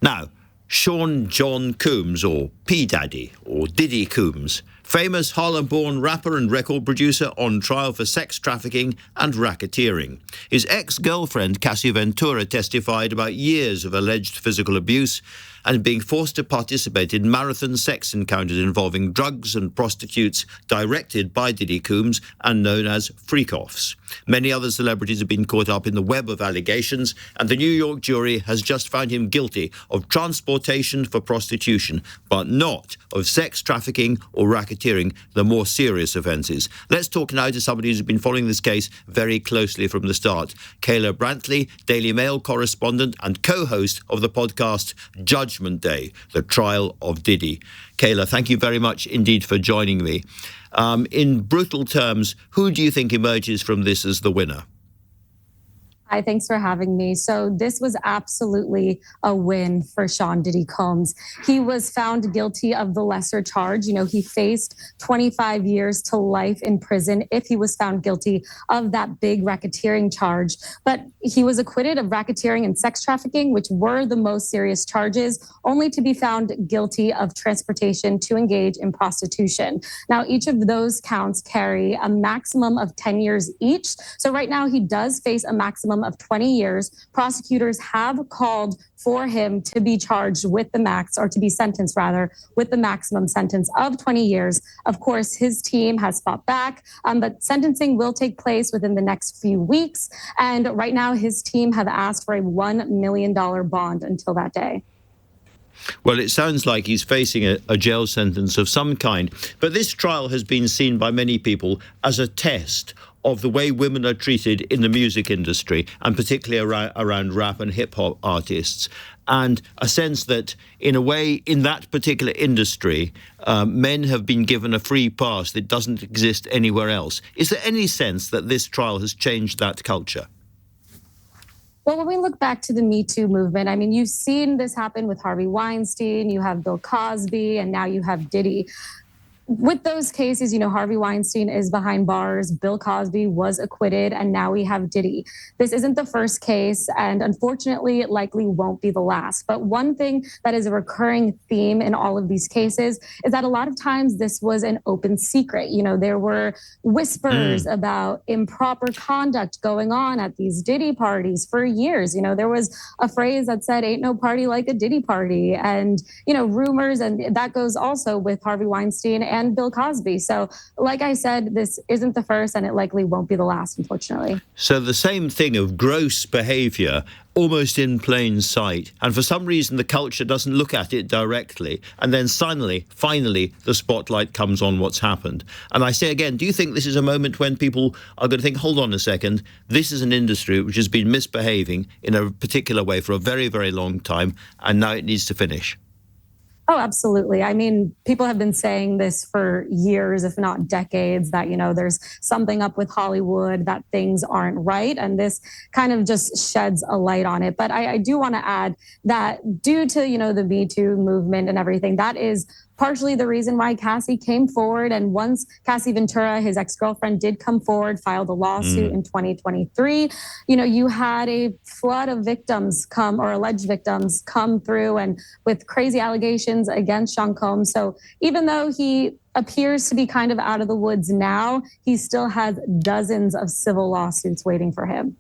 Now, Sean John Combs, or P. Daddy, or Diddy Combs, famous Harlem-born rapper and record producer on trial for sex trafficking and racketeering. His ex-girlfriend, Cassie Ventura, testified about years of alleged physical abuse and being forced to participate in marathon sex encounters involving drugs and prostitutes directed by Diddy Combs and known as freak-offs. Many other celebrities have been caught up in the web of allegations, and the New York jury has just found him guilty of transportation for prostitution, but not of sex trafficking or racketeering, the more serious offences. Let's talk now to somebody who's been following this case very closely from the start. Kayla Brantley, Daily Mail correspondent and co-host of the podcast Judgment Day, the Trial of Diddy. Kayla, thank you very much indeed for joining me. In brutal terms, who do you think emerges from this as the winner? Hi, thanks for having me. So this was absolutely a win for Sean Diddy Combs. He was found guilty of the lesser charge. He faced 25 years to life in prison if he was found guilty of that big racketeering charge. But he was acquitted of racketeering and sex trafficking, which were the most serious charges, only to be found guilty of transportation to engage in prostitution. Now, each of those counts carry a maximum of 10 years each. So right now he does face a maximum of 20 years. Prosecutors have called for him to be charged with the max, or to be sentenced rather, with the maximum sentence of 20 years. Of course, his team has fought back, but sentencing will take place within the next few weeks. And right now his team have asked for a $1 million bond until that day. Well, it sounds like he's facing a jail sentence of some kind. But this trial has been seen by many people as a test of the way women are treated in the music industry, and particularly around rap and hip-hop artists. And a sense that, in a way, in that particular industry, men have been given a free pass that doesn't exist anywhere else. Is there any sense that this trial has changed that culture? Well, when we look back to the Me Too movement, I mean, you've seen this happen with Harvey Weinstein, you have Bill Cosby, and now you have Diddy. With those cases, Harvey Weinstein is behind bars, Bill Cosby was acquitted, and now we have Diddy. This isn't the first case, and unfortunately, it likely won't be the last. But one thing that is a recurring theme in all of these cases is that a lot of times this was an open secret. There were whispers about improper conduct going on at these Diddy parties for years. There was a phrase that said, "Ain't no party like a Diddy party," and, rumors, and that goes also with Harvey Weinstein and Bill Cosby. So like I said, this isn't the first, and it likely won't be the last, unfortunately. So the same thing of gross behavior almost in plain sight. And for some reason, the culture doesn't look at it directly. And then finally, the spotlight comes on what's happened. And I say again, do you think this is a moment when people are going to think, hold on a second, this is an industry which has been misbehaving in a particular way for a very, very long time, and now it needs to finish? Oh, absolutely. I mean, people have been saying this for years, if not decades, that, there's something up with Hollywood, that things aren't right. And this kind of just sheds a light on it. But I do want to add that due to, the Me Too movement and everything, that is partially the reason why Cassie came forward. And once Cassie Ventura, his ex-girlfriend, did come forward, filed a lawsuit in 2023, you had a flood of victims or alleged victims come through, and with crazy allegations against Sean Combs. So even though he appears to be kind of out of the woods now, he still has dozens of civil lawsuits waiting for him.